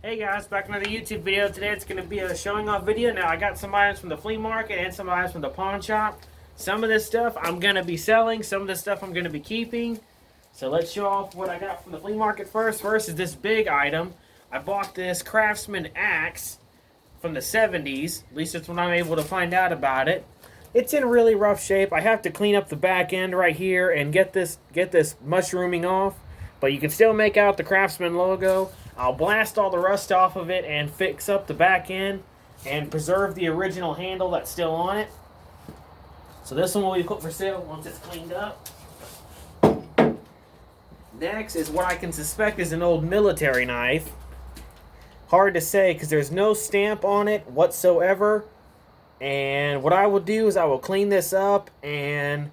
Hey guys, back with another YouTube video. Today it's going to be a showing off video. Now I got some items from the flea market and some items from the pawn shop. Some of this stuff I'm going to be selling, some of this stuff I'm going to be keeping. So let's show off what I got from the flea market first. First is this big item. I bought this Craftsman axe from the 70s. At least that's when I'm able to find out about it. It's in really rough shape. I have to clean up the back end right here and get this mushrooming off. But you can still make out the Craftsman logo. I'll blast all the rust off of it and fix up the back end and preserve the original handle that's still on it. So this one will be put for sale once it's cleaned up. Next is what I can suspect is an old military knife. Hard to say because there's no stamp on it whatsoever. And what I will do is I will clean this up and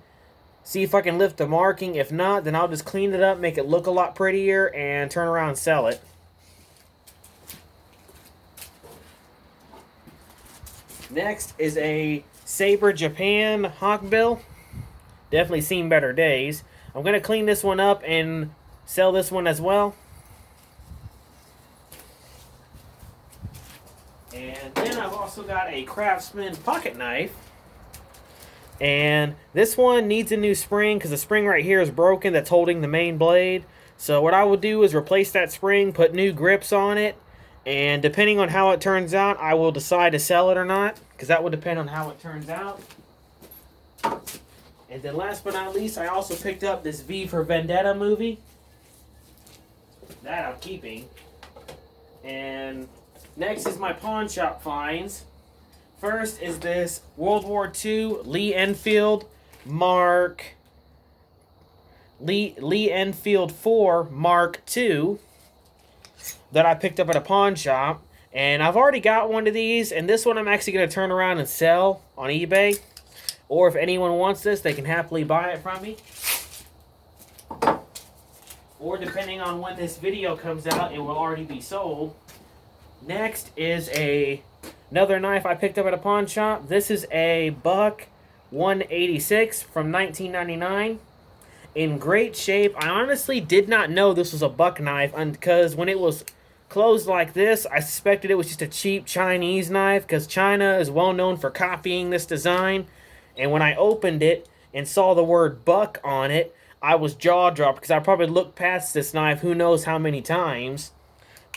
see if I can lift the marking. If not, then I'll just clean it up, make it look a lot prettier, and turn around and sell it. Next is a Saber Japan Hawkbill. Definitely seen better days. I'm going to clean this one up and sell this one as well. And then I've also got a Craftsman pocket knife. And this one needs a new spring because the spring right here is broken that's holding the main blade. So what I will do is replace that spring, put new grips on it, and depending on how it turns out, I will decide to sell it or not, because that will depend on how it turns out. And then last but not least, I also picked up this V for Vendetta movie. That I'm keeping. And next is my pawn shop finds. First is this World War II Lee Enfield Enfield 4 Mark II that I picked up at a pawn shop. And I've already got one of these, and this one I'm actually going to turn around and sell on eBay. Or if anyone wants this, they can happily buy it from me. Or depending on when this video comes out, it will already be sold. Next is another knife I picked up at a pawn shop. This is a Buck 186 from 1999. In great shape. I honestly did not know this was a buck knife because when it was closed like this, I suspected it was just a cheap Chinese knife because China is well known for copying this design. And when I opened it and saw the word buck on it, I was jaw-dropped because I probably looked past this knife who knows how many times.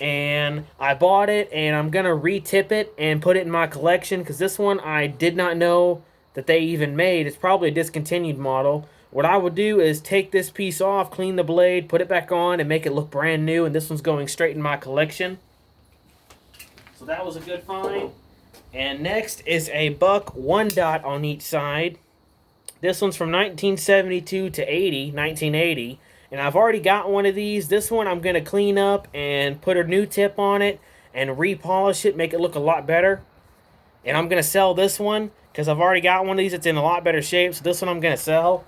And I bought it, and I'm going to re-tip it and put it in my collection because this one I did not know that they even made. It's probably a discontinued model. What I would do is take this piece off, clean the blade, put it back on, and make it look brand new, and this one's going straight in my collection. So that was a good find. And next is a Buck 1 dot on each side. This one's from 1972 to 1980. And I've already got one of these. This one I'm going to clean up and put a new tip on it and repolish it, make it look a lot better. And I'm going to sell this one because I've already got one of these that's in a lot better shape. So this one I'm going to sell.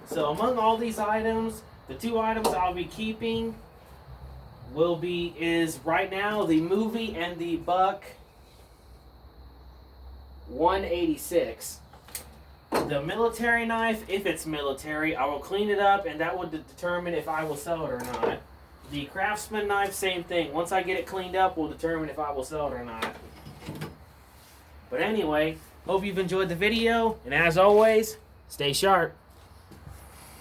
So among all these items, the two items I'll be keeping is right now the movie and the Buck 186. The military knife, if it's military, I will clean it up and that will determine if I will sell it or not. The Craftsman knife, same thing. Once I get it cleaned up, will determine if I will sell it or not. But anyway, hope you've enjoyed the video, and as always, stay sharp.